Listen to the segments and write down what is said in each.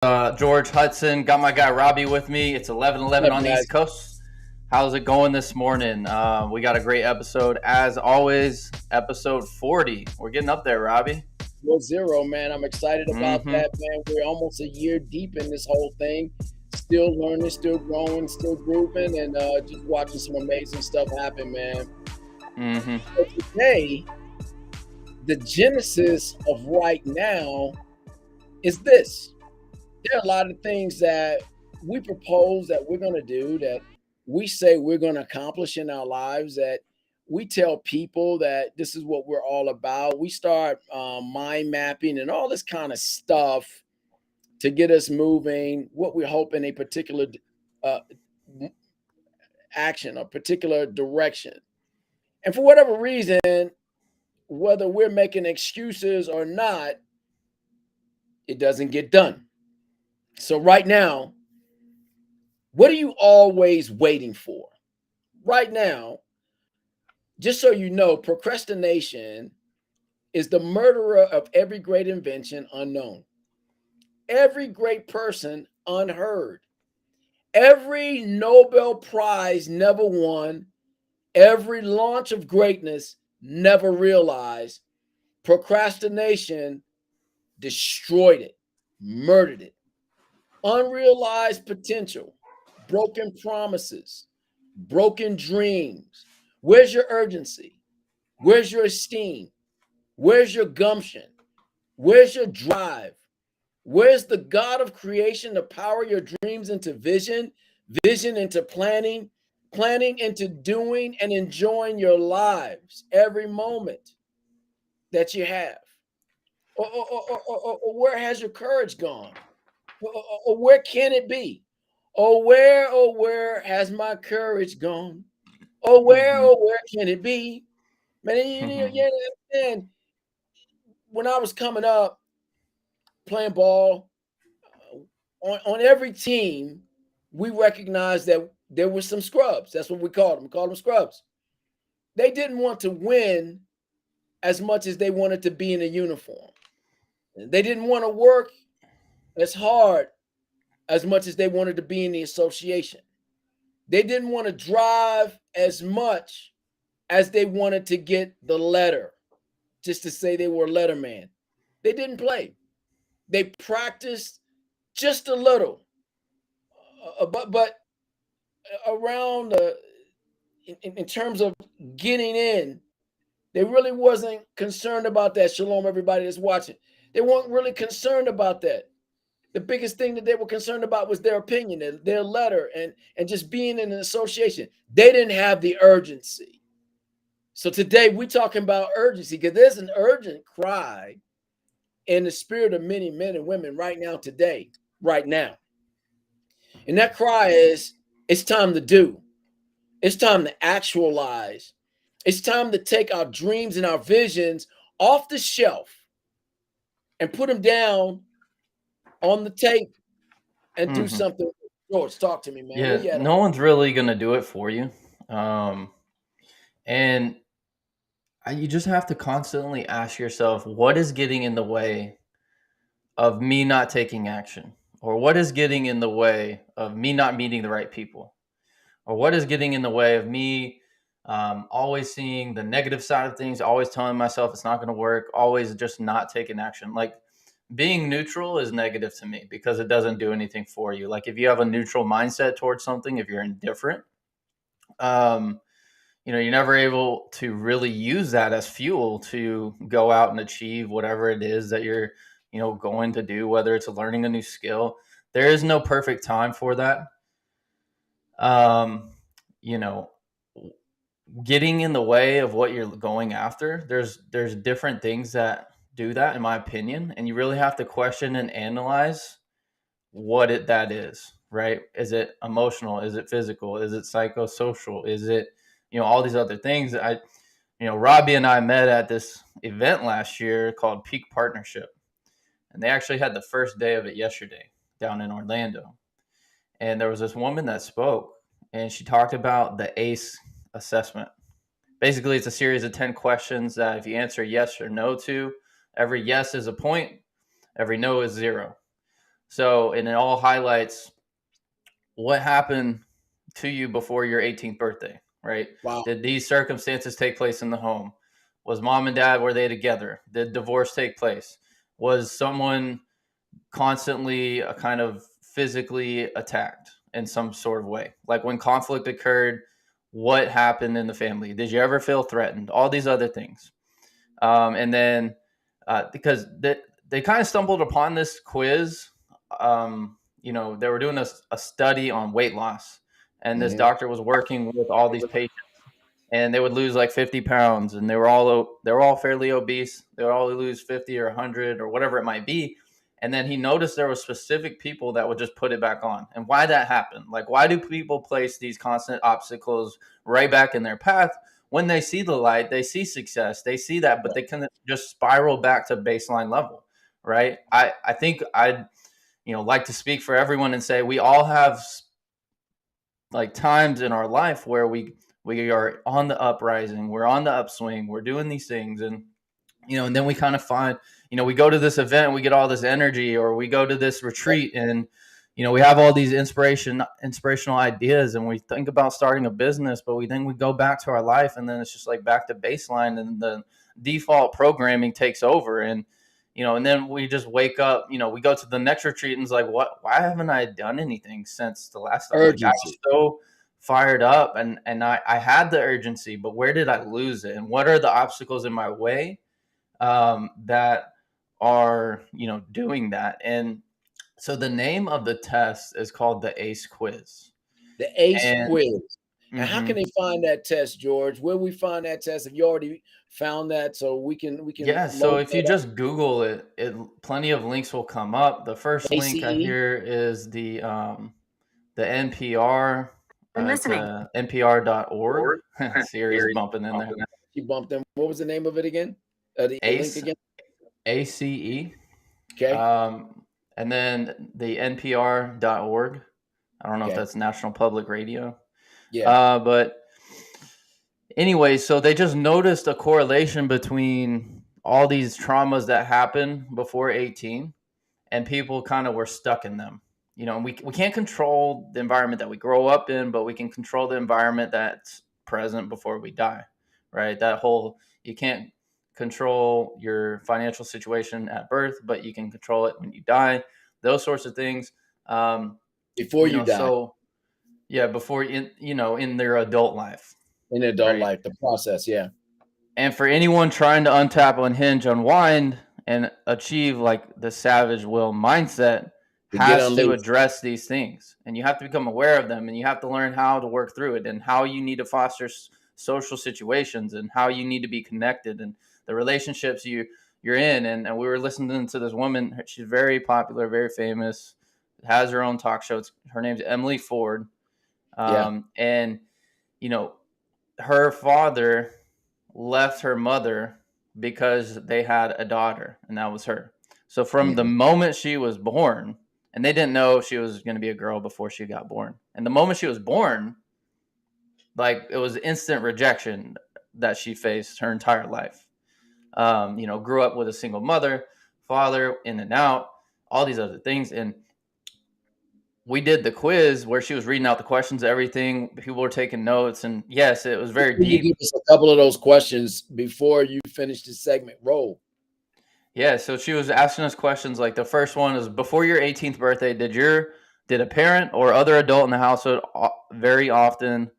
George Hudson. Got my guy Robbie with me. It's 11:11 What's on up, the East guys? Coast. How's it going this morning? We got a great episode as always. Episode 40. We're getting up there, Robbie. 0, man. I'm excited about Mm-hmm. that, man. We're almost a year deep in this whole thing. Still learning, still growing, still grooving, and just watching some amazing stuff happen, man. Mm-hmm. So today, the genesis of right now is this. There are a lot of things that we propose that we're going to do, that we say we're going to accomplish in our lives, that we tell people that this is what we're all about. We start mind mapping and all this kind of stuff to get us moving, what we hope in a particular uh, action, a particular direction. And for whatever reason, whether we're making excuses or not, it doesn't get done. So, right now, what are you always waiting for? Right now, just so you know, procrastination is the murderer of every great invention unknown, every great person unheard, every Nobel Prize never won, every launch of greatness never realized. Procrastination destroyed it, murdered it. Unrealized potential, broken promises, broken dreams. Where's your urgency? Where's your esteem? Where's your gumption? Where's your drive? Where's the God of creation to power your dreams into vision, vision into planning, planning into doing and enjoying your lives every moment that you have? Or where has your courage gone? Or where can it be? Oh, where has my courage gone? Mm-hmm. Oh, where can it be? Man, Mm-hmm. and when I was coming up playing ball, on every team, we recognized that there were some scrubs. That's what we called them. We called them scrubs. They didn't want to win as much as they wanted to be in a uniform. They didn't want to work as hard as much as they wanted to be in the association. They didn't want to drive as much as they wanted to get the letter, just to say they were a letter man. They didn't play. They practiced just a little, but around in terms of getting in, they really wasn't concerned about that. Shalom, everybody that's watching. They weren't really concerned about that. The biggest thing that they were concerned about was their opinion, and their letter, and just being in an association. They didn't have the urgency. So today we're talking about urgency because there's an urgent cry in the spirit of many men and women right now, today, right now. And that cry is it's time to do. It's time to actualize. It's time to take our dreams and our visions off the shelf and put them down on the tape and do Mm-hmm. something. George, talk to me, man. Where Yeah, you at on no one's really gonna do it for you. Um, and you just have to constantly ask yourself, what is getting in the way of me not taking action? Or what is getting in the way of me not meeting the right people? Or what is getting in the way of me always seeing the negative side of things, always telling myself it's not going to work, always just not taking action? Like being neutral is negative to me because it doesn't do anything for you. Like if you have a neutral mindset towards something, if you're indifferent, um, you're never able to really use that as fuel to go out and achieve whatever it is that you're, going to do, whether it's learning a new skill. There is no perfect time for that. Um, you know, getting in the way of what you're going after. There's different things that do that, in my opinion, and you really have to question and analyze what it that is, right? Is it emotional? Is it physical? Is it psychosocial? Is it, all these other things? Robbie and I met at this event last year called Peak Partnership, and they actually had the first day of it yesterday down in Orlando. And there was this woman that spoke, and she talked about the ACE assessment. Basically, it's a series of 10 questions that if you answer yes or no to, every yes is a point, every no is zero. So, and it all highlights what happened to you before your 18th birthday, right? Wow. Did these circumstances take place in the home? Was mom and dad, were they together? Did divorce take place? Was someone constantly kind of physically attacked in some sort of way? Like when conflict occurred, what happened in the family? Did you ever feel threatened? All these other things. And then because they kind of stumbled upon this quiz. They were doing a study on weight loss, and this Mhm. doctor was working with all these patients, and they would lose like 50 pounds, and they were all fairly obese. They would all lose 50 or 100 or whatever it might be. And then he noticed there were specific people that would just put it back on. And why that happened? Like, why do people place these constant obstacles right back in their path? When they see the light, they see success, they see that, but they can just spiral back to baseline level, right? I think I'd like to speak for everyone and say we all have like times in our life where we are on the uprising, we're on the upswing, we're doing these things, and then we kind of find, we go to this event, we get all this energy, or we go to this retreat, and we have all these inspirational ideas, and we think about starting a business, but we go back to our life, and then it's just like back to baseline, and the default programming takes over, and then we just wake up, we go to the next retreat, and it's like, why haven't I done anything since the last time? Like, I was Urgency. so fired up, and I had the urgency, but where did I lose it, and what are the obstacles in my way that are doing that? And so the name of the test is called the ACE quiz. The ACE And quiz. And how can mhm. they find that test, George? Where we find that test? Have you already found that so we can Yeah, so load if you that up? just Google it, plenty of links will come up. The first link I ACE? hear is the NPR. Been It's listening. npr.org. Or Siri's Siri bumping in there. bumping that. You bumped them. What was the name of it again? The link ACE, again? ACE. Okay. And then the npr.org. I don't know if Okay. that's National Public Radio. Yeah. But anyway, so they just noticed a correlation between all these traumas that happen before 18, and people kind of were stuck in them. And we can't control the environment that we grow up in, but we can control the environment that's present before we die, right? You can't control your financial situation at birth, but you can control it when you die, those sorts of things. Um, Before you die so yeah, before in their adult life, in adult right? life, the process. Yeah. And for anyone trying to untap, unhinge, unwind, and achieve like the savage will mindset, To get has to unleashed. address these things. And you have to become aware of them, and you have to learn how to work through it, and how you need to foster social situations, and how you need to be connected, and the relationships you're in. And we were listening to this woman. She's very popular, very famous, has her own talk show. Her name's Emily Ford. Yeah. And you know her father left her mother because they had a daughter, and that was her. So from the Mhm. moment she was born, and they didn't know she was going to be a girl before she got born, and the moment she was born, like, it was instant rejection that she faced her entire life. Grew up with a single mother, father, in and out, all these other things. And we did the quiz where she was reading out the questions, everything. People were taking notes, and yes, it was very Can you deep. give us a couple of those questions before you finish the segment? Roll. Yeah, so she was asking us questions like, the first one is, before your 18th birthday, did a parent or other adult in the household very often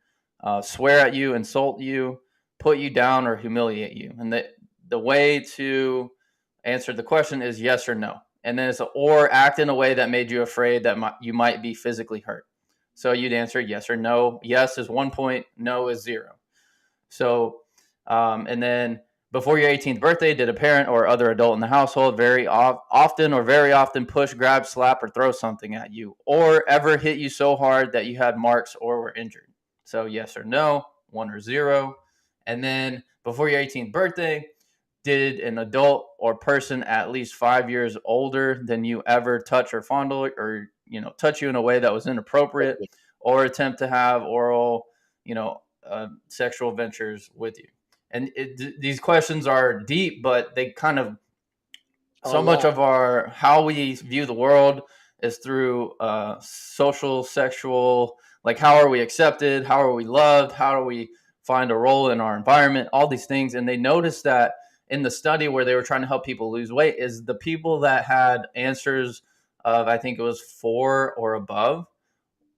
swear at you, insult you, put you down, or humiliate you? And the way to answer the question is yes or no. And then it's or act in a way that made you afraid that you might be physically hurt. So you'd answer yes or no. Yes is 1 point, no is 0. So, and then before your 18th birthday, did a parent or other adult in the household often or very often push, grab, slap, or throw something at you, or ever hit you so hard that you had marks or were injured? So, yes or no, 1 or 0. And then before your 18th birthday, did an adult or person at least 5 years older than you ever touch or fondle, or touch you in a way that was inappropriate, or attempt to have oral, sexual ventures with you? And these questions are deep, but they kind of, so much Unlock. of our how we view the world is through social, sexual, like how are we accepted? How are we loved? How do we find a role in our environment? All these things. And they noticed that in the study where they were trying to help people lose weight is the people that had answers of, I think it was 4 or above,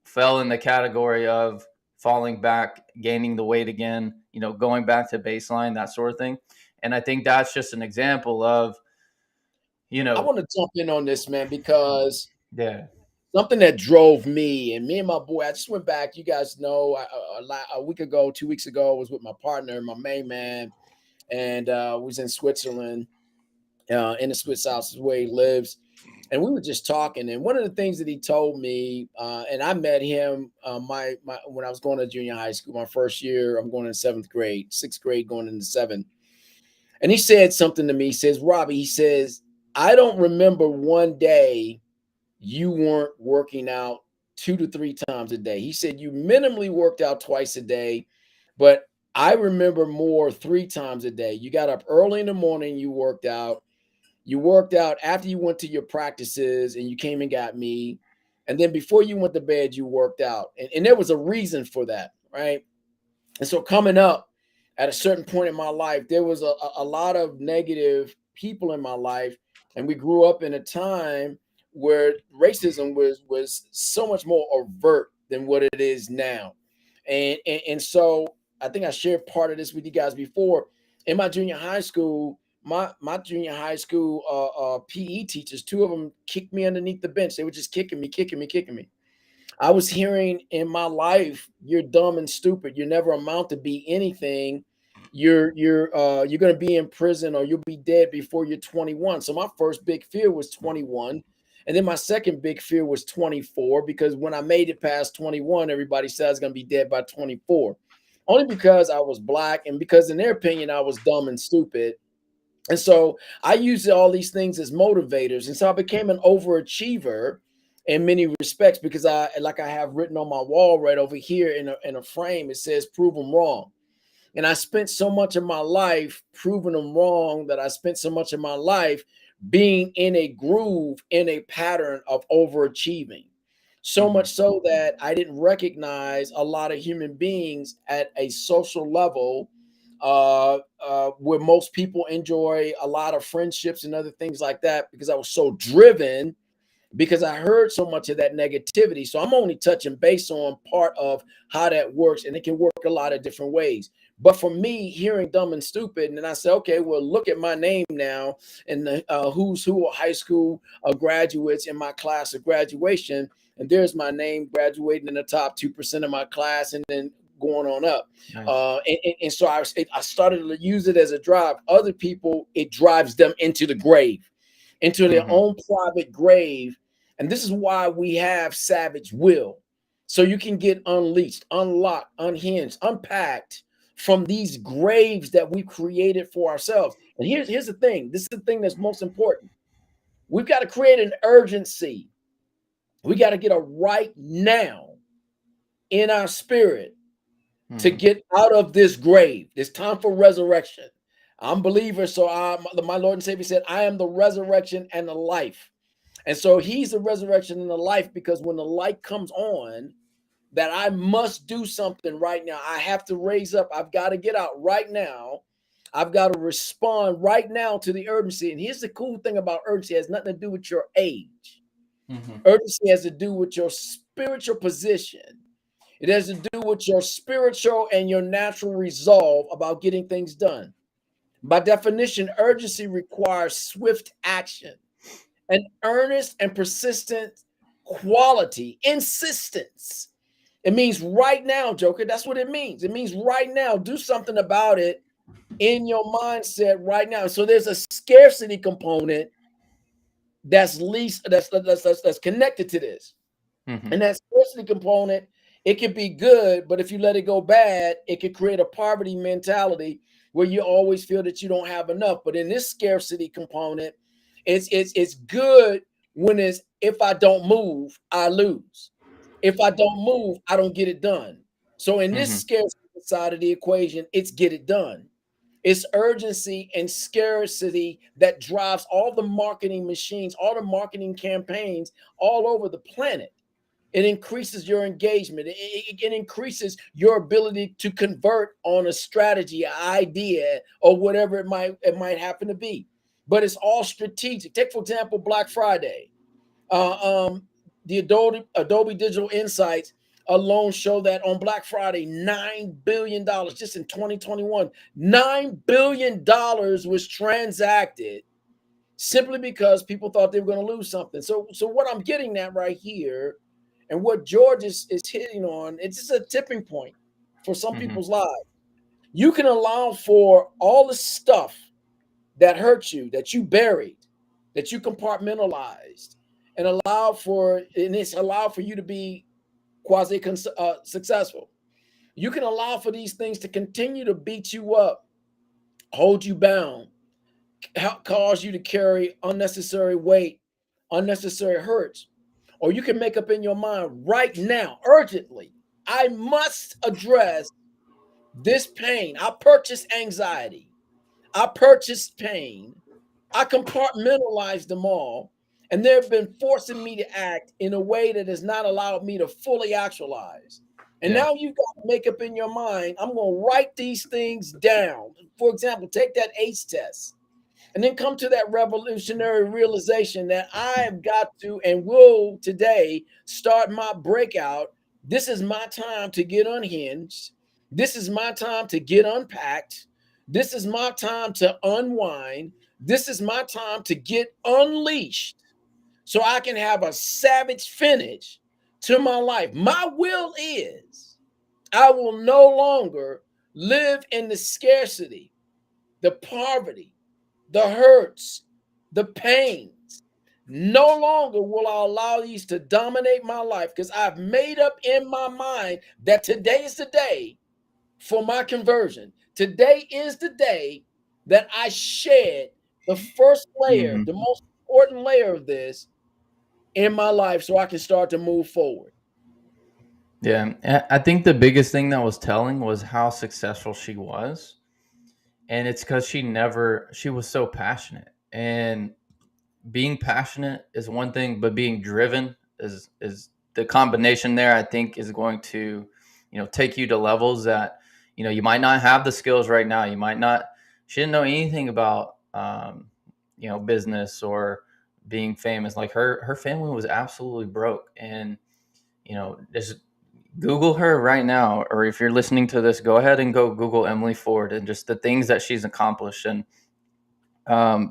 fell in the category of falling back, gaining the weight again, going back to baseline, that sort of thing. And I think that's just an example of, I want to jump in on this, man, because yeah. something that drove me and my boy, I just went back. You guys know, a week ago, 2 weeks ago, I was with my partner, my main man, and was in Switzerland, in the Swiss house is where he lives. And we were just talking. And one of the things that he told me, and I met him when I was going to junior high school, my first year, I'm going in 7th grade, 6th grade, going into 7th. And he said something to me. He says, Robbie, he says, I don't remember one day you weren't working out 2 to 3 times a day. He said you minimally worked out twice a day, but I remember more 3 times a day. You got up early in the morning, you worked out. You worked out after you went to your practices and you came and got me. And then before you went to bed, you worked out. And there was a reason for that, right? And so coming up at a certain point in my life, there was a lot of negative people in my life. And we grew up in a time where racism was so much more overt than what it is now. And so I think I shared part of this with you guys before. In my junior high school, my junior high school PE teachers, 2 of them kicked me underneath the bench. They were just kicking me. I was hearing in my life, you're dumb and stupid. You never amount to be anything. You're going to be in prison or you'll be dead before you're 21. So my first big fear was 21. And then my second big fear was 24, because when I made it past 21, everybody said I was going to be dead by 24. Only because I was black and because in their opinion, I was dumb and stupid. And so I used all these things as motivators. And so I became an overachiever in many respects, because I have written on my wall right over here in a frame, it says, prove them wrong. And I spent so much of my life proving them wrong, that I spent so much of my life being in a groove, in a pattern of overachieving. So much so that I didn't recognize a lot of human beings at a social level, where most people enjoy a lot of friendships and other things like that, because I was so driven, because I heard so much of that negativity. So I'm only touching base on part of how that works, and it can work a lot of different ways. But for me, hearing dumb and stupid, and then I said, okay, well, look at my name now and the who's who of high school graduates in my class of graduation. And there's my name graduating in the top 2% of my class, and then going on up. Nice. And so I started to use it as a drive. Other people, it drives them into the grave, into their own private grave. And this is why we have savage will. So you can get unleashed, unlocked, unhinged, unpacked from these graves that we created for ourselves. And here's the thing. This is the thing that's most important. We've got to create an urgency. We got to get a right now in our spirit to get out of this grave. It's time for resurrection. I'm a believer. So my Lord and Savior said, I am the resurrection and the life. And so he's the resurrection and the life, because when the light comes on, that I must do something right now. I have to raise up. I've got to get out right now. I've got to respond right now to the urgency. And here's the cool thing about urgency. It has nothing to do with your age. Urgency has to do with your spiritual position. It has to do with your spiritual and your natural resolve about getting things done. By definition, urgency requires swift action, an earnest and persistent quality, insistence. It means right now, Joker. That's what it means. It means right now. Do something about it in your mindset right now. So there's a scarcity component that's connected to this. And that scarcity component, it can be good, but if you let it go bad, it can create a poverty mentality where you always feel that you don't have enough. But in this scarcity component, it's good when it's, if I don't move, I lose. If I don't move, I don't get it done. So in this scarcity side of the equation, it's get it done. It's urgency and scarcity that drives all the marketing machines, all the marketing campaigns all over the planet. It increases your engagement. It increases your ability to convert on a strategy, idea, or whatever it might happen to be. But it's all strategic. Take for example Black Friday. The Adobe Digital Insights alone show that on Black Friday, $9 billion just in 2021, $9 billion was transacted simply because people thought they were going to lose something. So what I'm getting at right here, and what George is hitting on, it's just a tipping point for some Mm-hmm. people's lives. You can allow for all the stuff that hurt you, that you buried, that you compartmentalized, and it's allowed for you to be quasi successful. You can allow for these things to continue to beat you up, hold you bound, cause you to carry unnecessary weight, unnecessary hurts. Or you can make up in your mind right now, urgently, I must address this pain. I purchased anxiety. I purchased pain. I compartmentalized them all, and they've been forcing me to act in a way that has not allowed me to fully actualize. And Yeah. now you've got to make up in your mind, I'm going to write these things down. For example, take that ACE test and then come to that revolutionary realization that I have got to and will today start my breakout. This is my time to get unhinged. This is my time to get unpacked. This is my time to unwind. This is my time to get unleashed so I can have a savage finish to my life. My will is I will no longer live in the scarcity, the poverty, the hurts, the pains. No longer will I allow these to dominate my life because I've made up in my mind that today is the day for my conversion. Today is the day that I shed the first layer, Mm-hmm. the most important layer of this in my life so I can start to move forward. Yeah. I think the biggest thing that was telling was how successful she was. And it's because she was so passionate. And being passionate is one thing, but being driven is the combination there, I think, is going to, take you to levels that, you might not have the skills right now. You might not, she didn't know anything about, business or being famous. Like her family was absolutely broke. And, just Google her right now, or if you're listening to this, go ahead and go Google Emily Ford and just the things that she's accomplished. And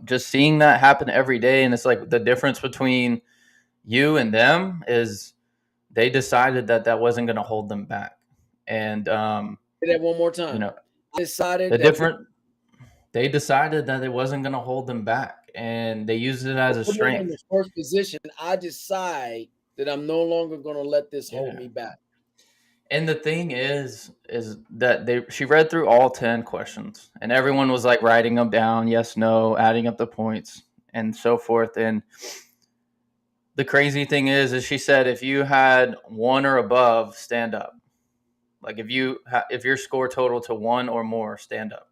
just seeing that happen every day. And it's like the difference between you and them is they decided that that wasn't going to hold them back. And, Say that one more you time. know, I decided the that different, they decided that it wasn't going to hold them back, and they used it as a put them in strength. the first position. I decide that I'm no longer going to let this hold Yeah. me back. And the thing is that she read through all 10 questions, and everyone was like writing them down, yes, no, adding up the points and so forth. And the crazy thing is she said if you had one or above, stand up. Like if your score total to one or more, stand up.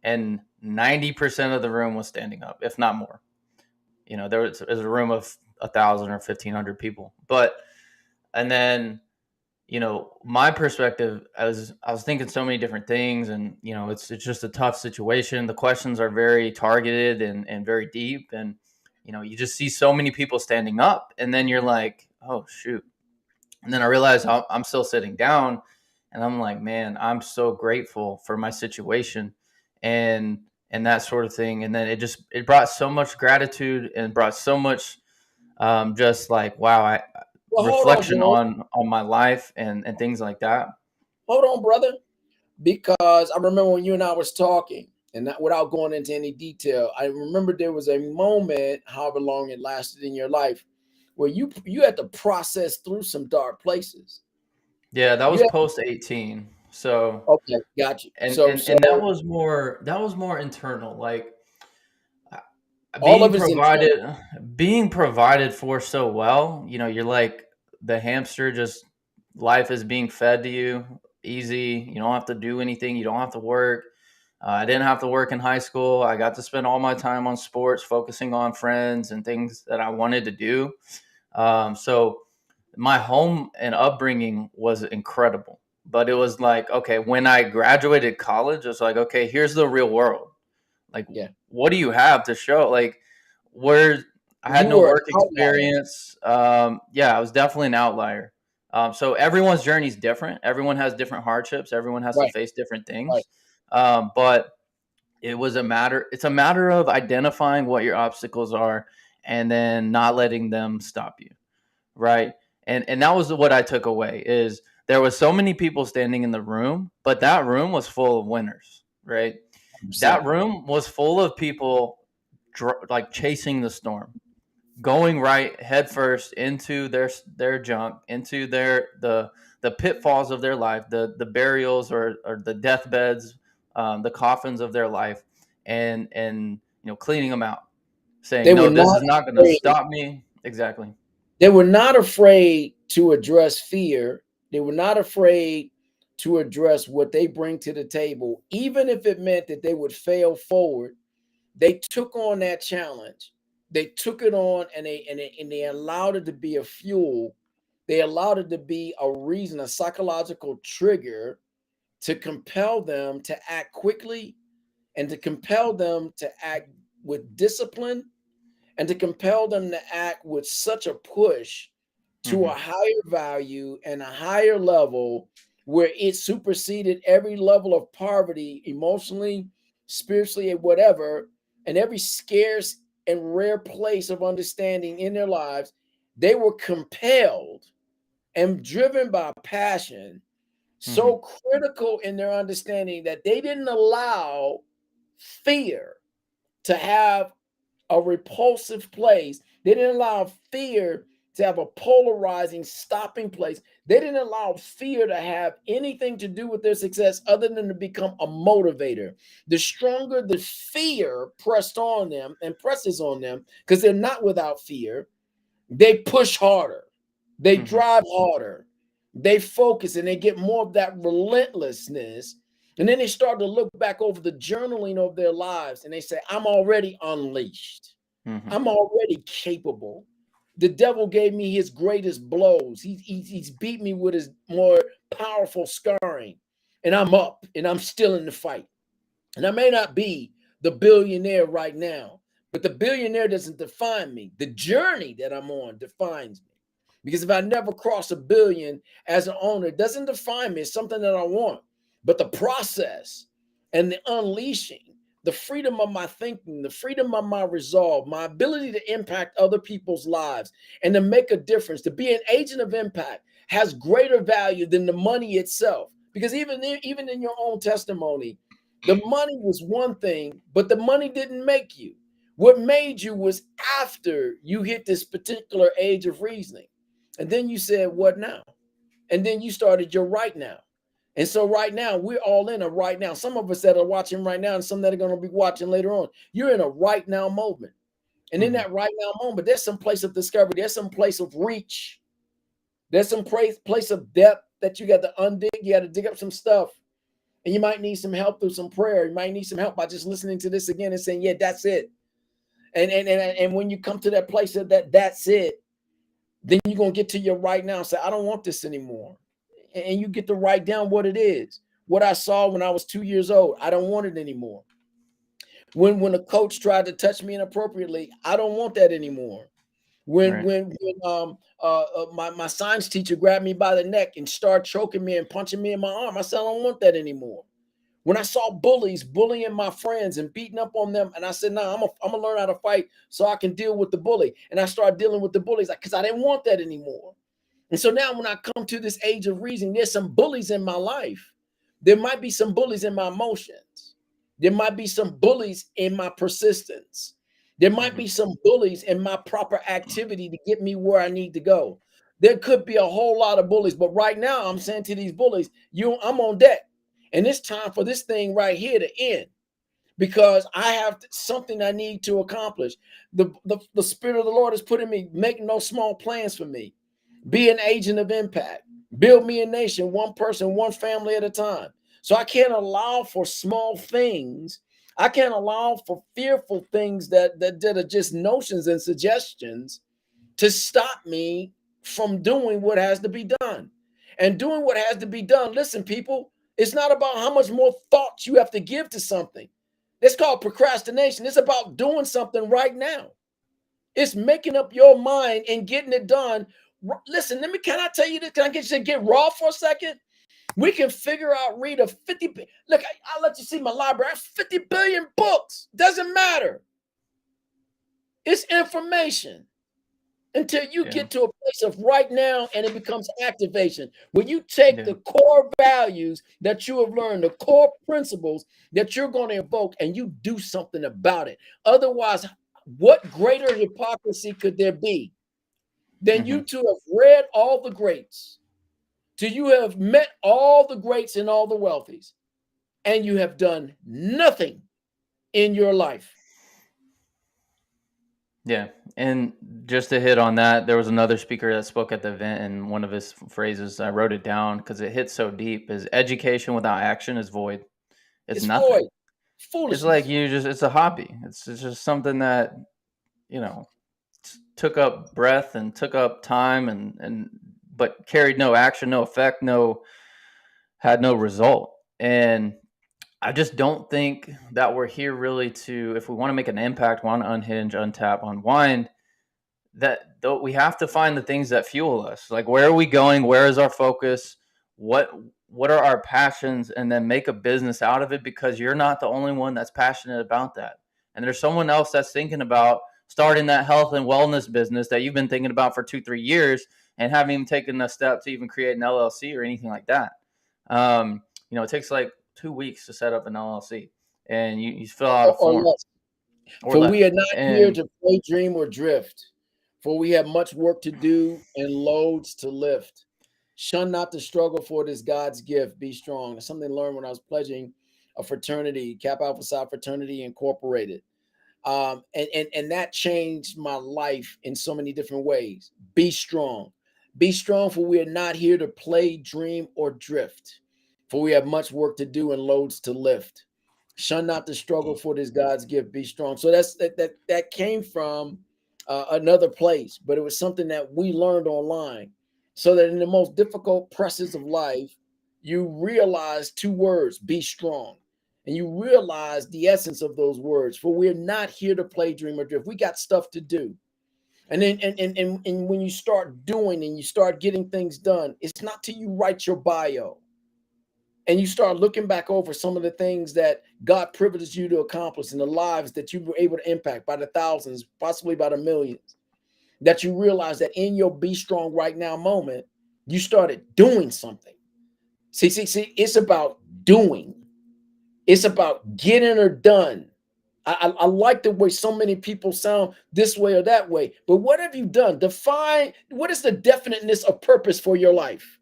And 90% of the room was standing up, if not more. There was a room of 1,000 or 1,500 people. But and then my perspective, I was thinking so many different things, and it's just a tough situation. The questions are very targeted and very deep, and you just see so many people standing up, and then you're like, oh shoot. And then I realized I'm still sitting down, and I'm like, man, I'm so grateful for my situation, and and that sort of thing. And then it brought so much gratitude and brought so much, just like, wow, Well, hold on, reflection George. on my life and things like that. Hold on, brother. Because I remember when you and I was talking, and not, without going into any detail, I remember there was a moment, however long it lasted in your life, where you had to process through some dark places. Yeah, that was You post 18. So Okay, got you. and So and so and that was more internal. Like all of being it's internal. provided for so well. You're like the hamster, just life is being fed to you easy. You don't have to do anything, you don't have to work. I didn't have to work in high school. I got to spend all my time on sports, focusing on friends and things that I wanted to do. So my home and upbringing was incredible. But it was like, okay, when I graduated college, it's like, okay, here's the real world. Like, Yeah. what do you have to show? Like, where I had You no were an work outlier. experience. Yeah, I was definitely an outlier. So everyone's journey is different. Everyone has different hardships. Everyone has to Right. face different Right. things. But it's a matter of identifying what your obstacles are and then not letting them stop you, right? And that was what I took away is there was so many people standing in the room, but that room was full of winners, right? That 100%. room was full of people like chasing the storm, going right headfirst into their junk, into the pitfalls of their life, the burials or the deathbeds, the coffins of their life, and cleaning them out, saying They were no, this not is not going to afraid. stop me. Exactly. They were not afraid to address fear. They were not afraid to address what they bring to the table, even if it meant that they would fail forward. They took on that challenge. They took it on, and they allowed it to be a fuel. They allowed it to be a reason, a psychological trigger to compel them to act quickly and to compel them to act with discipline and to compel them to act with such a push to a Hmm. higher value and a higher level where it superseded every level of poverty, emotionally, spiritually, and whatever, and every scarce and rare place of understanding in their lives. They were compelled and driven by passion, so Hmm. critical in their understanding that they didn't allow fear to have a repulsive place. They didn't allow fear to have a polarizing, stopping place. They didn't allow fear to have anything to do with their success other than to become a motivator. The stronger the fear pressed on them and presses on them, because they're not without fear, they push harder, they Hmm. drive harder, they focus, and they get more of that relentlessness. And then they start to look back over the journaling of their lives and they say, I'm already unleashed. Hmm. I'm already capable. The devil gave me his greatest blows. He's beat me with his more powerful scarring. And I'm up and I'm still in the fight. And I may not be the billionaire right now, but the billionaire doesn't define me. The journey that I'm on defines me. Because if I never cross a billion as an owner, it doesn't define me. It's something that I want. But the process and the unleashing, the freedom of my thinking, the freedom of my resolve, my ability to impact other people's lives and to make a difference, to be an agent of impact has greater value than the money itself. Because even in your own testimony, the money was one thing, but the money didn't make you. What made you was after you hit this particular age of reasoning. And then you said, what now? And then you started your right now. And so right now, we're all in a right now. Some of us that are watching right now and some that are going to be watching later on, you're in a right now moment. And in Hmm. that right now moment, there's some place of discovery. There's some place of reach. There's some place of depth that you got to undig. You got to dig up some stuff. And you might need some help through some prayer. You might need some help by just listening to this again and saying, yeah, that's it. And when you come to that place of that's it, then you're gonna get to your right now and say, I don't want this anymore. And you get to write down what it is. What I saw when I was 2 years old, I don't want it anymore. When a coach tried to touch me inappropriately, I don't want that anymore. When Right. my science teacher grabbed me by the neck and started choking me and punching me in my arm, I said, I don't want that anymore. When I saw bullies bullying my friends and beating up on them, and I said, "No, I'm gonna learn how to fight so I can deal with the bully." And I started dealing with the bullies because I didn't want that anymore. And so now, when I come to this age of reason, there's some bullies in my life. There might be some bullies in my emotions. There might be some bullies in my persistence. There might Hmm. be some bullies in my proper activity to get me where I need to go. There could be a whole lot of bullies, but right now I'm saying to these bullies, I'm on deck. And it's time for this thing right here to end because I have something I need to accomplish. The Spirit of the Lord has put in me, make no small plans for me. Be an agent of impact. Build me a nation, one person, one family at a time. So I can't allow for small things. I can't allow for fearful things that are just notions and suggestions to stop me from doing what has to be done. And doing what has to be done, listen, people, it's not about how much more thought you have to give to something. It's called procrastination. It's about doing something right now. It's making up your mind and getting it done. Listen, can I tell you this? Can I get you to get raw for a second? We can figure out, read a 50. Look, I'll let you see my library. 50 billion books. Doesn't matter. It's information until you get to a place of right now and it becomes activation. When you take the core values that you have learned, the core principles that you're going to invoke, and you do something about it. Otherwise, what greater hypocrisy could there be than you to have read all the greats, till you have met all the greats and all the wealthies, and you have done nothing in your life? Yeah. And just to hit on that, there was another speaker that spoke at the event, and one of his phrases, I wrote it down because it hits so deep, is education without action is void. It's nothing. Void. It's Foolishness. like it's a hobby. It's just something that, took up breath and took up time but carried no action, no effect, had no result. And I just don't think that we're here really to, if we want to make an impact, want to unhinge, untap, unwind, that though we have to find the things that fuel us. Like, where are we going? Where is our focus? What are our passions? And then make a business out of it, because you're not the only one that's passionate about that. And there's someone else that's thinking about starting that health and wellness business that you've been thinking about for 2-3 years and haven't even taken a step to even create an LLC or anything like that. It takes like 2 weeks to set up an LLC, and you fill out a form. For we are not here to play, dream, or drift. For we have much work to do and loads to lift. Shun not the struggle, for it is God's gift. Be strong. That's something I learned when I was pledging a fraternity, Kappa Alpha Psi Fraternity Incorporated. And that changed my life in so many different ways. Be strong. Be strong, for we are not here to play, dream, or drift. For we have much work to do and loads to lift. Shun not the struggle, for it is God's gift. Be strong. So that came from another place, but it was something that we learned online, so that in the most difficult presses of life, you realize 2 words: be strong. And you realize the essence of those words. For we're not here to play, dream, or drift. We got stuff to do. And then and when you start doing and you start getting things done, it's not till you write your bio and you start looking back over some of the things that God privileged you to accomplish and the lives that you were able to impact by the thousands, possibly by the millions, that you realize that in your be strong right now moment, you started doing something. See, it's about doing. It's about getting her done. I like the way so many people sound this way or that way, but what have you done? Define, what is the definiteness of purpose for your life?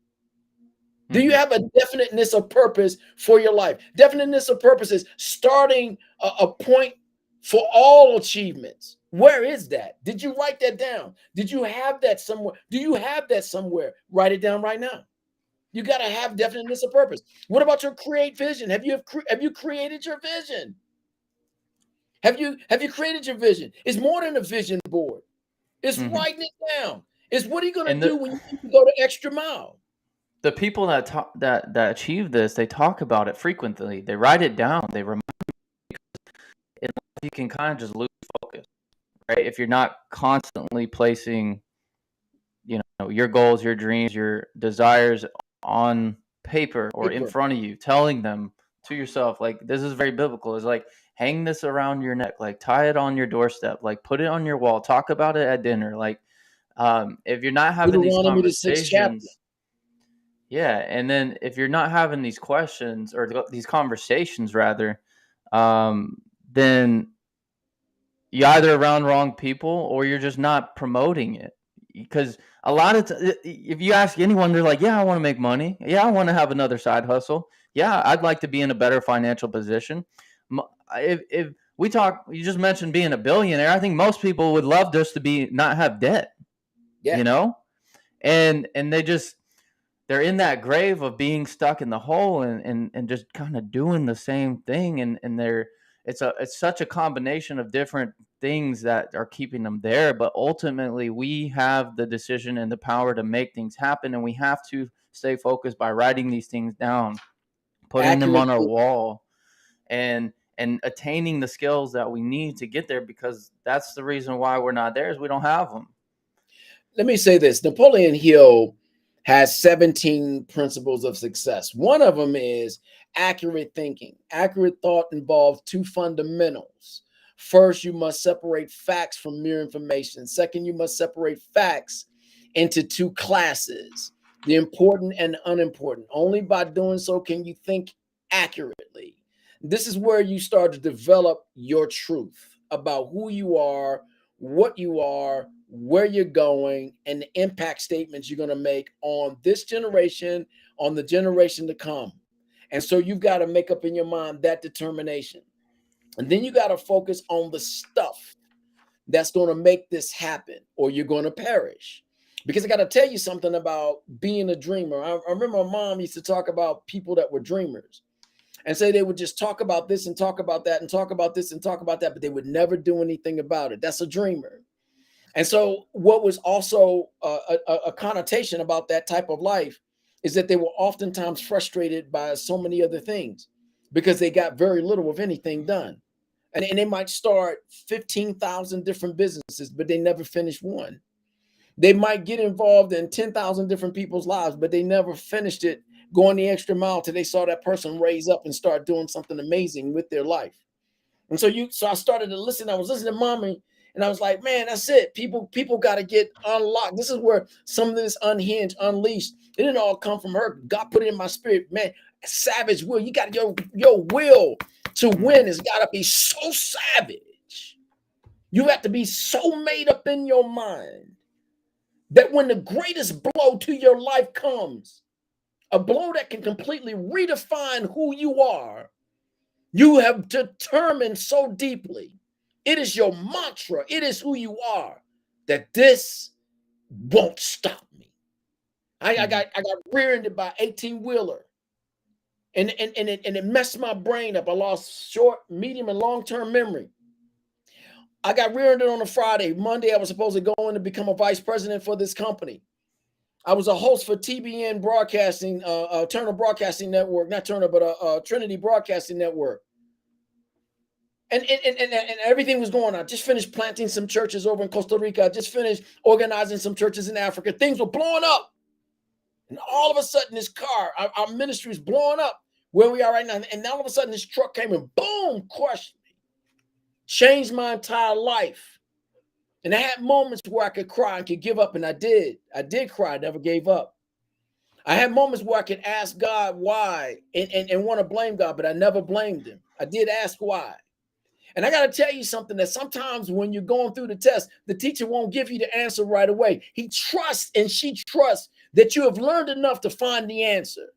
Do you have a definiteness of purpose for your life? Definiteness of purpose is starting a point for all achievements. Where is that? Did you write that down? Did you have that somewhere? Do you have that somewhere? Write it down right now. You got to have definiteness of purpose. What about your create vision? Have you created your vision? Have you created your vision? It's more than a vision board. It's writing it down. It's what are you going to do when you go the extra mile? The people that achieve this, they talk about it frequently. They write it down. They remind you, because you can kind of just lose focus, right? If you're not constantly placing, your goals, your dreams, your desires on paper or in front of you, telling them to yourself, like, this is very biblical. It's like, hang this around your neck, like tie it on your doorstep, like put it on your wall, talk about it at dinner. Like, if you're not having these conversations, and then if you're not having these questions or these conversations rather, then you're either around wrong people or you're just not promoting it. Because a lot of if you ask anyone, they're like, yeah, I want to make money. Yeah, I want to have another side hustle. Yeah, I'd like to be in a better financial position. If we talk, you just mentioned being a billionaire. I think most people would love just to not have debt, and they just, they're in that grave of being stuck in the hole and just kind of doing the same thing, and they're it's such a combination of different things that are keeping them there. But ultimately we have the decision and the power to make things happen, and we have to stay focused by writing these things down, putting them Accurate. on our wall, and attaining the skills that we need to get there, because that's the reason why we're not there, is we don't have them. Let me say this. Napoleon Hill has 17 principles of success. One of them is accurate thinking. Accurate thought involves two fundamentals. First, you must separate facts from mere information. Second, you must separate facts into two classes, the important and the unimportant. Only by doing so can you think accurately. This is where you start to develop your truth about who you are, what you are, where you're going, and the impact statements you're going to make on this generation, on the generation to come. And so you've got to make up in your mind that determination. And then you got to focus on the stuff that's going to make this happen, or you're going to perish. Because I got to tell you something about being a dreamer. I remember my mom used to talk about people that were dreamers and say they would just talk about this and talk about that and talk about this and talk about that, but they would never do anything about it. That's a dreamer. And so what was also a connotation about that type of life is that they were oftentimes frustrated by so many other things because they got very little of anything done. And they might start 15,000 different businesses, but they never finish one. They might get involved in 10,000 different people's lives, but they never finished it, going the extra mile till they saw that person raise up and start doing something amazing with their life. And so I started to listen. I was listening to mommy, and I was like, man, that's it. People got to get unlocked. This is where some of this unhinged, unleashed. It didn't all come from her. God put it in my spirit, man. Savage will. You got your will to win has got to be so savage. You have to be so made up in your mind that when the greatest blow to your life comes, a blow that can completely redefine who you are, you have determined so deeply, it is your mantra, it is who you are, that this won't stop me. I got rear-ended by 18-wheeler, and it messed my brain up. I lost short, medium, and long-term memory. I got rear-ended on a Friday. Monday, I was supposed to go in to become a vice president for this company. I was a host for TBN Broadcasting, Turner Broadcasting Network, not Turner, but Trinity Broadcasting Network. And everything was going on. I just finished planting some churches over in Costa Rica. I just finished organizing some churches in Africa. Things were blowing up. And all of a sudden, this car, our ministry is blowing up where we are right now. And all of a sudden, this truck came and boom, crushed me. Changed my entire life. And I had moments where I could cry and could give up, and I did. I did cry, I never gave up. I had moments where I could ask God why and want to blame God, but I never blamed him. I did ask why. And I got to tell you something, that sometimes when you're going through the test, the teacher won't give you the answer right away. He trusts and she trusts that you have learned enough to find the answer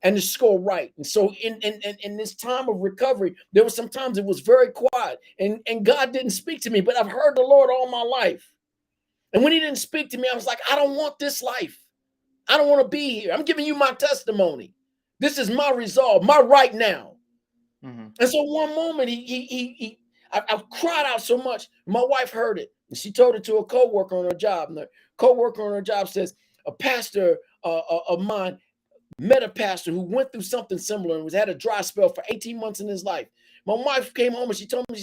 and to score right. And so in this time of recovery, there were some times it was very quiet and God didn't speak to me, but I've heard the Lord all my life. And when he didn't speak to me, I was like, I don't want this life. I don't want to be here. I'm giving you my testimony. This is my resolve, my right now. Mm-hmm. And so one moment I cried out so much. My wife heard it, and she told it to a coworker on her job. And the coworker on her job says, a pastor of mine met a pastor who went through something similar and had a dry spell for 18 months in his life. My wife came home and she told me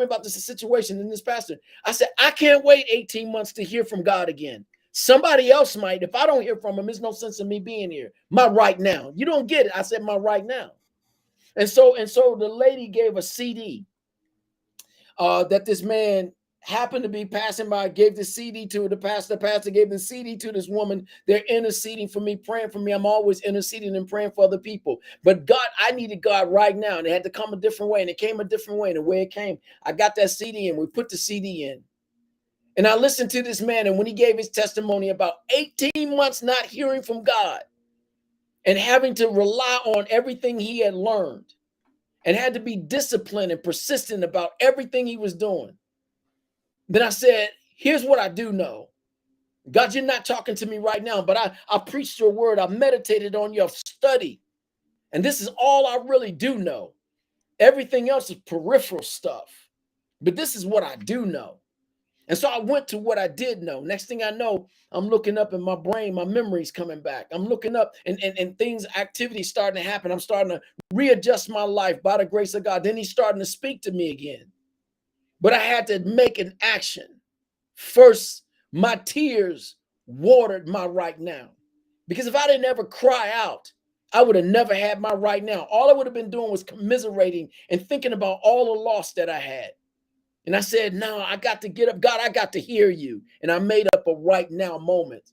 about this situation in this pastor. I said, I can't wait 18 months to hear from God again. Somebody else might. If I don't hear from him, there's no sense in me being here. My right now. You don't get it. I said my right now. And so the lady gave a CD that this man happened to be passing by, gave the CD to the pastor. The pastor gave the CD to this woman. They're interceding for me, praying for me. I'm always interceding and praying for other people. But God, I needed God right now. And it had to come a different way. And it came a different way. And the way it came, I got that CD in. We put the CD in. And I listened to this man. And when he gave his testimony about 18 months not hearing from God and having to rely on everything he had learned and had to be disciplined and persistent about everything he was doing, then I said, here's what I do know. God, you're not talking to me right now, but I preached your word. I meditated on your study. And this is all I really do know. Everything else is peripheral stuff. But this is what I do know. And so I went to what I did know. Next thing I know, I'm looking up in my brain, my memory's coming back. I'm looking up and things, activities starting to happen. I'm starting to readjust my life by the grace of God. Then he's starting to speak to me again. But I had to make an action. First, my tears watered my right now. Because if I didn't ever cry out, I would have never had my right now. All I would have been doing was commiserating and thinking about all the loss that I had. And I said, no, I got to get up. God, I got to hear you. And I made up a right now moment.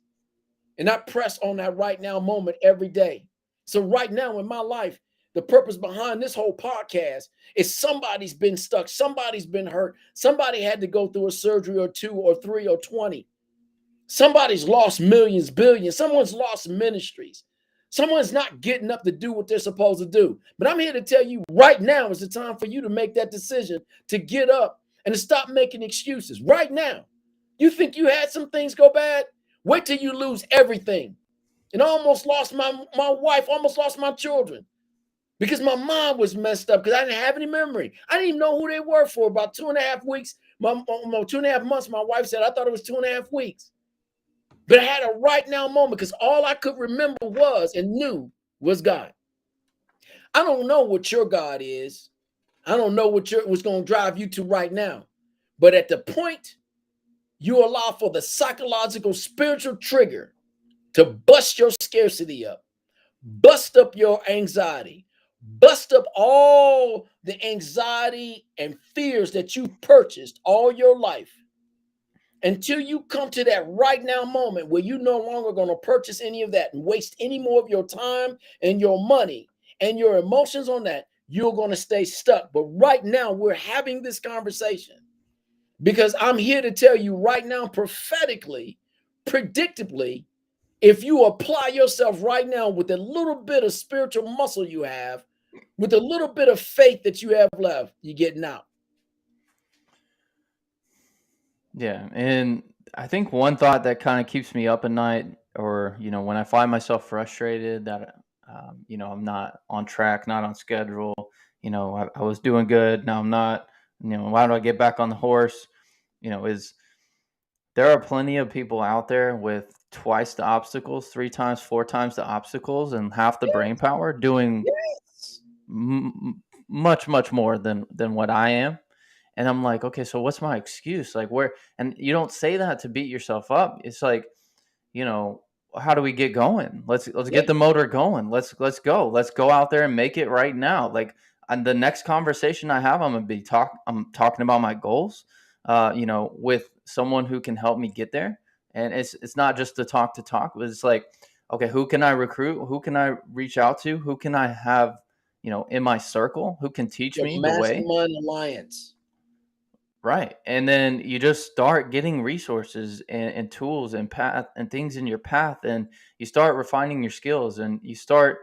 And I press on that right now moment every day. So right now in my life, the purpose behind this whole podcast is somebody's been stuck. Somebody's been hurt. Somebody had to go through a surgery or 2 or 3 or 20. Somebody's lost millions, billions. Someone's lost ministries. Someone's not getting up to do what they're supposed to do. But I'm here to tell you right now is the time for you to make that decision to get up and to stop making excuses right now. You think you had some things go bad? Wait till you lose everything. And I almost lost my wife, almost lost my children because my mom was messed up because I didn't have any memory. I didn't even know who they were for about 2.5 weeks. 2.5 months, my wife said, I thought it was 2.5 weeks. But I had a right now moment because all I could remember was and knew was God. I don't know what your God is. I don't know what's going to drive you to right now. But at the point you allow for the psychological, spiritual trigger to bust your scarcity up, bust up your anxiety, bust up all the anxiety and fears that you purchased all your life, until you come to that right now moment where you're no longer going to purchase any of that and waste any more of your time and your money and your emotions on that, you're going to stay stuck. But right now, we're having this conversation because I'm here to tell you right now, prophetically, predictably, if you apply yourself right now with a little bit of spiritual muscle you have, with a little bit of faith that you have left, you're getting out. Yeah, and I think one thought that kind of keeps me up at night, or when I find myself frustrated that I'm not on track, not on schedule. I was doing good, now I'm not. Why do I get back on the horse? Is there are plenty of people out there with twice the obstacles, 3 times, 4 times the obstacles, and half the brain power doing Yes. much, much more than what I am. And I'm like, okay, so what's my excuse? Like, where? And you don't say that to beat yourself up. It's like, you know, how do we get going? Let's Yeah. get the motor going. Let's go. Let's go out there and make it right now. Like, and the next conversation I have, I'm talking about my goals. With someone who can help me get there. And it's not just to talk, but it's like, okay, who can I recruit? Who can I reach out to? Who can I have, in my circle who can teach Your me the way? mastermind alliance. Right. And then you just start getting resources and tools and path and things in your path. And you start refining your skills and you start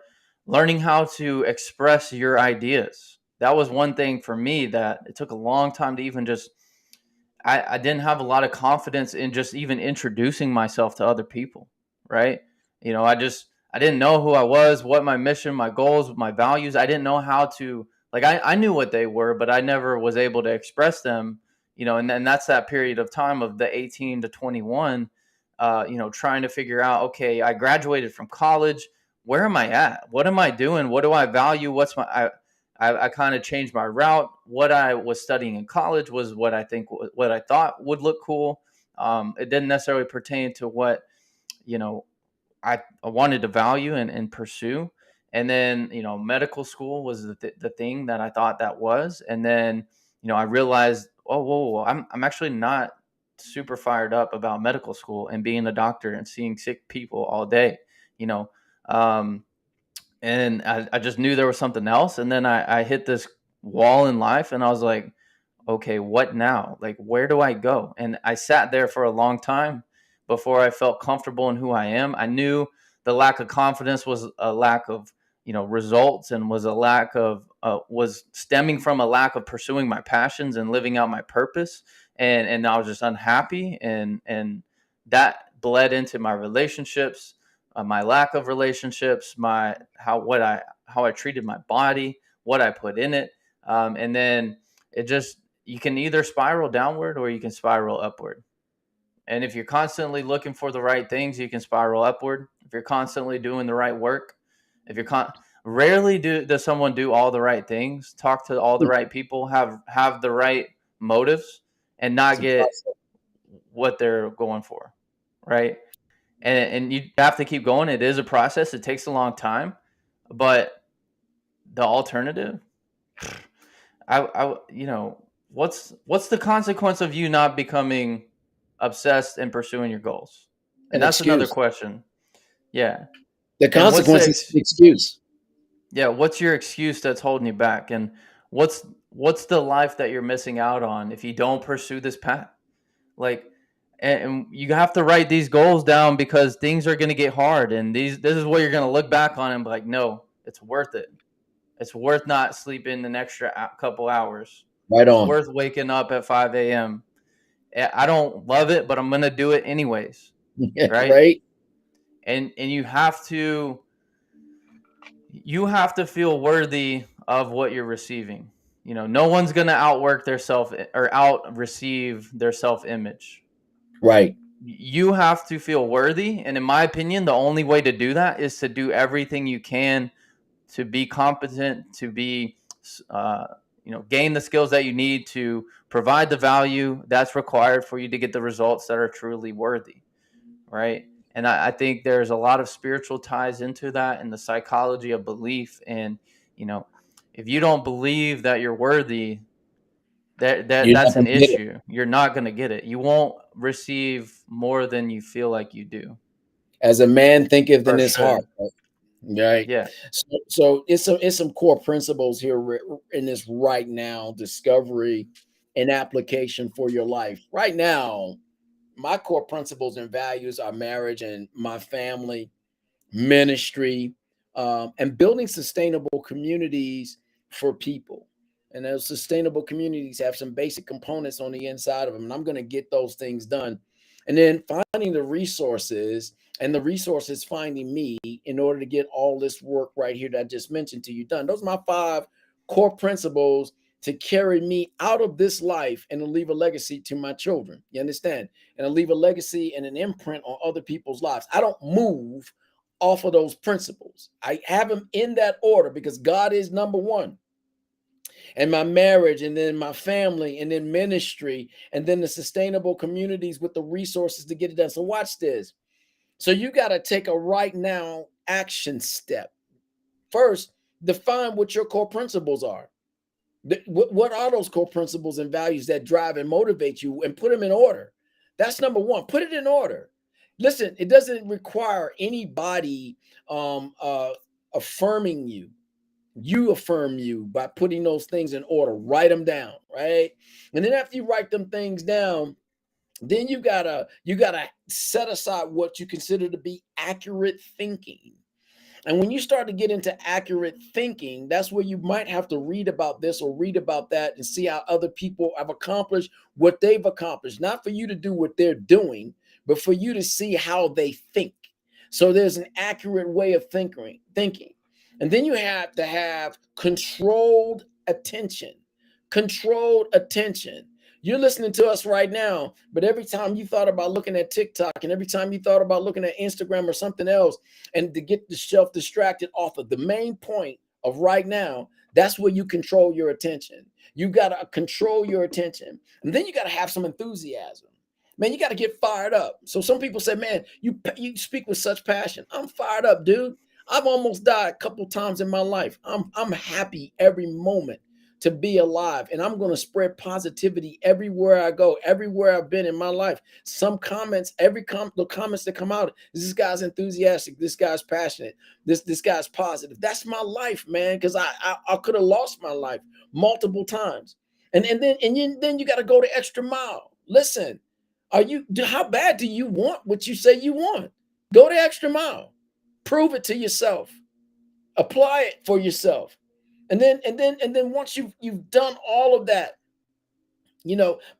learning how to express your ideas. That was one thing for me that it took a long time to even just, I didn't have a lot of confidence in just even introducing myself to other people. Right. I didn't know who I was, what my mission, my goals, my values. I didn't know how to, like, I knew what they were, but I never was able to express them, and then that's that period of time of the 18 to 21, trying to figure out, okay, I graduated from college. Where am I at? What am I doing? What do I value? I kind of changed my route. What I was studying in college was what I thought would look cool. It didn't necessarily pertain to what, you know, I wanted to value and pursue. And then, medical school was the thing that I thought that was. And then, I realized, oh, whoa, I'm actually not super fired up about medical school and being a doctor and seeing sick people all day, you know. Um, and I just knew there was something else. And then I hit this wall in life and I was like, okay, what now? Like, where do I go? And I sat there for a long time before I felt comfortable in who I am. I knew the lack of confidence was a lack of, results, and was stemming from a lack of pursuing my passions and living out my purpose. And I was just unhappy. And that bled into my relationships, my lack of relationships, how I treated my body, what I put in it, and then it just you can either spiral downward or you can spiral upward. And if you're constantly looking for the right things, you can spiral upward. If you're constantly doing the right work, if you're rarely does someone do all the right things, talk to all the right people, have the right motives, and not get what they're going for, right? And you have to keep going. It is a process. It takes a long time, but the alternative, what's the consequence of you not becoming obsessed and pursuing your goals? And that's another question. Yeah. The consequence is the excuse. Yeah, what's your excuse that's holding you back? And what's the life that you're missing out on if you don't pursue this path? Like, and you have to write these goals down because things are going to get hard, and this is what you're going to look back on and be like, no, it's worth it. It's worth not sleeping an extra couple hours. Right on. It's worth waking up at 5 a.m. I don't love it, but I'm going to do it anyways. Right. Right. And you have to feel worthy of what you're receiving. You know, no one's going to outwork their self or out receive their self-image. Right. You have to feel worthy. And in my opinion, the only way to do that is to do everything you can to be competent, to be, gain the skills that you need to provide the value that's required for you to get the results that are truly worthy. Right. And I think there's a lot of spiritual ties into that and the psychology of belief. And, if you don't believe that you're worthy, that's an issue. You're not going to get it. You won't receive more than you feel like you do. As a man thinketh in his heart. Right. Yeah. So it's some core principles here in this right now discovery and application for your life. Right now, my core principles and values are marriage and my family, ministry, and building sustainable communities for people. And those sustainable communities have some basic components on the inside of them. And I'm going to get those things done. And then finding the resources and the resources finding me in order to get all this work right here that I just mentioned to you done. Those are my 5 core principles to carry me out of this life and to leave a legacy to my children. You understand? And to leave a legacy and an imprint on other people's lives. I don't move off of those principles. I have them in that order because God is number 1. And my marriage, and then my family, and then ministry, and then the sustainable communities with the resources to get it done. So watch this. So you got to take a right now action step. First, define what your core principles are. What are those core principles and values that drive and motivate you, and put them in order. That's number 1. Put it in order. Listen, it doesn't require anybody affirming you. You affirm you by putting those things in order. Write them down, right? And then after you write them things down, then you gotta set aside what you consider to be accurate thinking. And when you start to get into accurate thinking, that's where you might have to read about this or read about that and see how other people have accomplished what they've accomplished. Not for you to do what they're doing, but for you to see how they think. So there's an accurate way of thinking. And then you have to have controlled attention. Controlled attention. You're listening to us right now, but every time you thought about looking at TikTok and every time you thought about looking at Instagram or something else, and to get yourself distracted off of the main point of right now, that's where you control your attention. You got to control your attention. And then you got to have some enthusiasm. Man, you got to get fired up. So some people say, man, you speak with such passion. I'm fired up, dude. I've almost died a couple times in my life. I'm happy every moment to be alive, and I'm going to spread positivity everywhere I go, everywhere I've been in my life. Some comments, the comments that come out, this guy's enthusiastic, this guy's passionate, this guy's positive. That's my life, man, because I could have lost my life multiple times, and then you got to go the extra mile. Listen, how bad do you want what you say you want? Go the extra mile. Prove it to yourself. Apply it for yourself. And then once you've done all of that,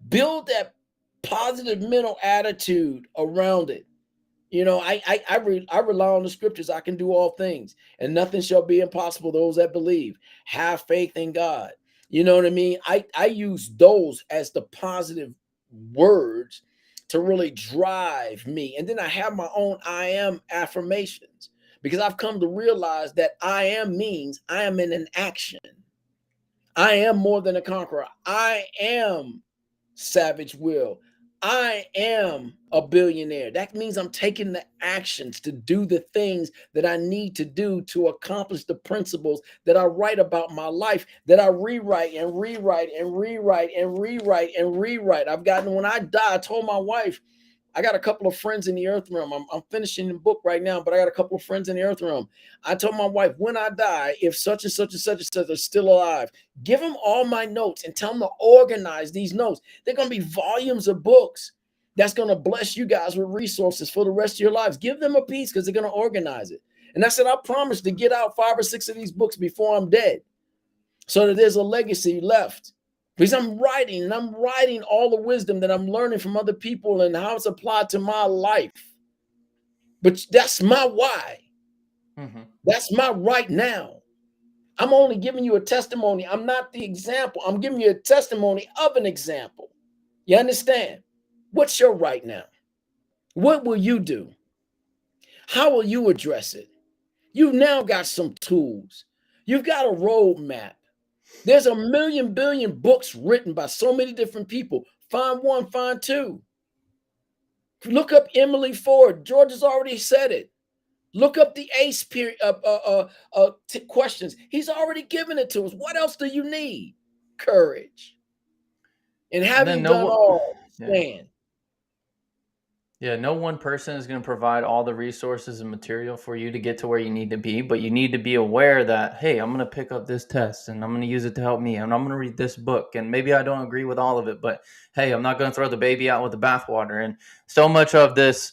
build that positive mental attitude around it. You know, I rely on the scriptures. I can do all things, and nothing shall be impossible. Those that believe, have faith in God. You know what I mean? I use those as the positive words to really drive me, and then I have my own I am affirmations because I've come to realize that I am means I am in an action. I am more than a conqueror. I am Savage Will. I am a billionaire. That means I'm taking the actions to do the things that I need to do to accomplish the principles that I write about my life, that I rewrite and rewrite and rewrite and rewrite and rewrite. I've gotten, when I die, I told my wife, I got a couple of friends in the earth realm. I'm finishing the book right now, but I got a couple of friends in the earth realm. I told my wife, when I die, if such and such and such and such are still alive, give them all my notes and tell them to organize these notes. They're going to be volumes of books that's going to bless you guys with resources for the rest of your lives. Give them a piece because they're going to organize it. And I said, I promise to get out 5 or 6 of these books before I'm dead so that there's a legacy left. Because I'm writing and I'm writing all the wisdom that I'm learning from other people and how it's applied to my life. But that's my why. Mm-hmm. That's my right now. I'm only giving you a testimony. I'm not the example. I'm giving you a testimony of an example. You understand? What's your right now? What will you do? How will you address it? You've now got some tools. You've got a roadmap. There's a million billion books written by so many different people. Find one, find two. Look up Emily Ford. George has already said it. Look up the ACE period, questions. He's already given it to us. What else do you need? Courage. And having done all, stand. Yeah, no one person is going to provide all the resources and material for you to get to where you need to be, but you need to be aware that, hey, I'm going to pick up this test and I'm going to use it to help me, and I'm going to read this book, and maybe I don't agree with all of it, but hey, I'm not going to throw the baby out with the bathwater. And so much of this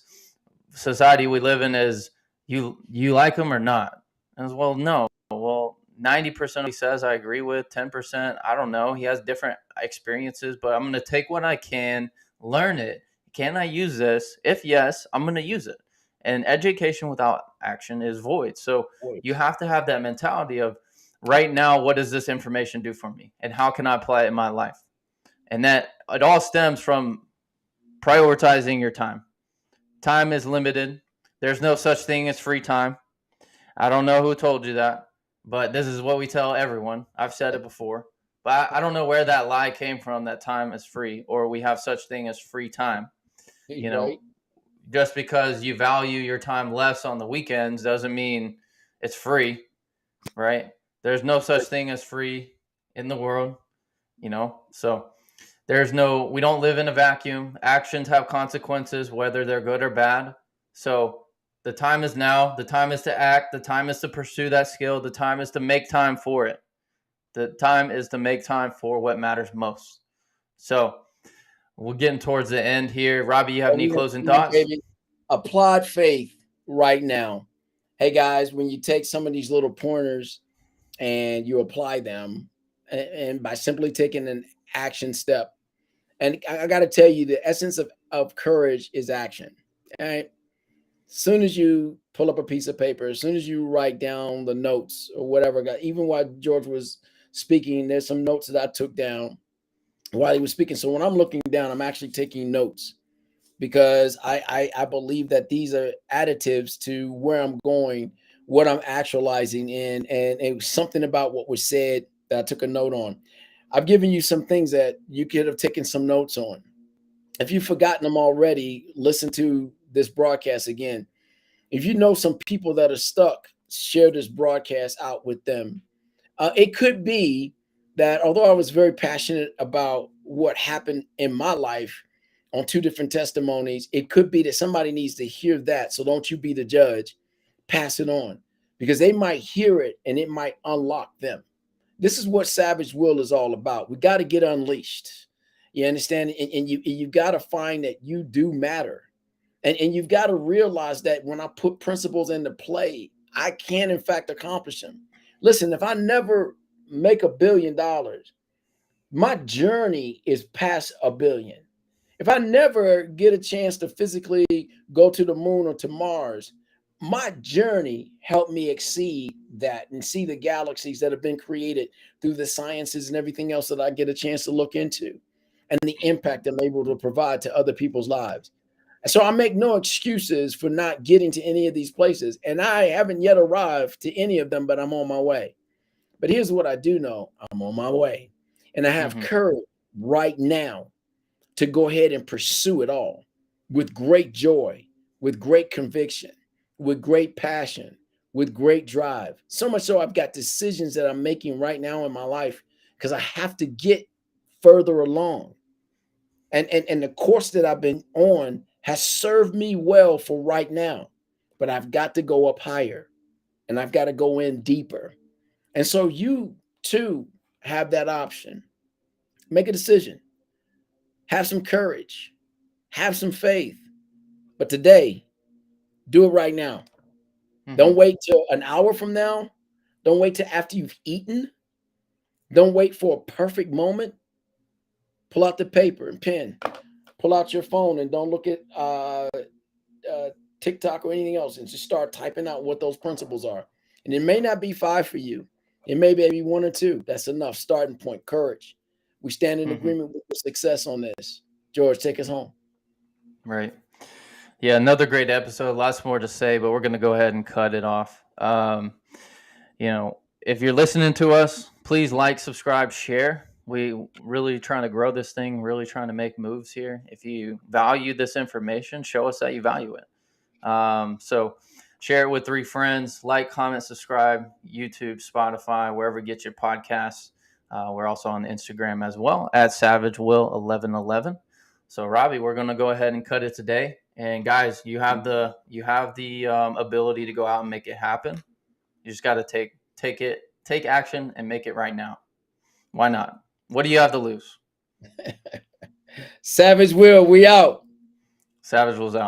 society we live in is you like him or not. As well, no. Well, 90% he says I agree with, 10% I don't know. He has different experiences, but I'm going to take what I can, learn it. Can I use this? If yes, I'm going to use it. And education without action is void. So you have to have that mentality of right now, what does this information do for me? And how can I apply it in my life? And that it all stems from prioritizing your time. Time is limited. There's no such thing as free time. I don't know who told you that, but this is what we tell everyone. I've said it before. But I don't know where that lie came from, that time is free or we have such thing as free time. You know, Right. just because you value your time less on the weekends doesn't mean it's free, right? There's no such thing as free in the world, so we don't live in a vacuum. Actions have consequences, whether they're good or bad. So the time is now. The time is to act. The time is to pursue that skill. The time is to make time for it. The time is to make time for what matters most. So we're getting towards the end here. Robbie, you have any closing thoughts? Applied faith right now. Hey guys, when you take some of these little pointers and you apply them, and by simply taking an action step, and I got to tell you, the essence of courage is action. All right. As soon as you pull up a piece of paper, as soon as you write down the notes or whatever, even while George was speaking, there's some notes that I took down while he was speaking. So when I'm looking down, I'm actually taking notes because I believe that these are additives to where I'm going, what I'm actualizing in, and it was something about what was said that I took a note on. I've given you some things that you could have taken some notes on. If you've forgotten them already, listen to this broadcast again. If you know some people that are stuck, share this broadcast out with them. It could be that although I was very passionate about what happened in my life on 2 different testimonies, it could be that somebody needs to hear that. So don't you be the judge. Pass it on because they might hear it and it might unlock them. This is what Savage Will is all about. We got to get unleashed. You understand? And you've got to find that you do matter. And you've got to realize that when I put principles into play, I can, in fact, accomplish them. Listen, if I never make $1 billion, my journey is past $1 billion. If I never get a chance to physically go to the moon or to Mars, my journey helped me exceed that and see the galaxies that have been created through the sciences and everything else that I get a chance to look into and the impact I'm able to provide to other people's lives. And so I make no excuses for not getting to any of these places. And I haven't yet arrived to any of them, but I'm on my way. But here's what I do know: I'm on my way. And I have Mm-hmm. courage right now to go ahead and pursue it all with great joy, with great conviction, with great passion, with great drive. So much so I've got decisions that I'm making right now in my life because I have to get further along. And the course that I've been on has served me well for right now. But I've got to go up higher and I've got to go in deeper. And so you too have that option. Make a decision. Have some courage. Have some faith. But today, do it right now. Mm-hmm. Don't wait till an hour from now. Don't wait till after you've eaten. Don't wait for a perfect moment. Pull out the paper and pen. Pull out your phone and don't look at TikTok or anything else, and just start typing out what those principles are. And it may not be 5 for you. It may be 1 or 2. That's enough. Starting point. Courage. We stand in Mm-hmm. agreement with the success on this. George, take us home. Right. Yeah, another great episode. Lots more to say, but we're going to go ahead and cut it off. If you're listening to us, please like, subscribe, share. We really trying to grow this thing, really trying to make moves here. If you value this information, show us that you value it. So share it with 3 friends, like, comment, subscribe, YouTube, Spotify, wherever you get your podcasts. We're also on Instagram as well at SavageWill1111. So Robbie, we're going to go ahead and cut it today. And guys, you have the ability to go out and make it happen. You just got to take action and make it right now. Why not? What do you have to lose? Savage Will, we out. Savage Will's out.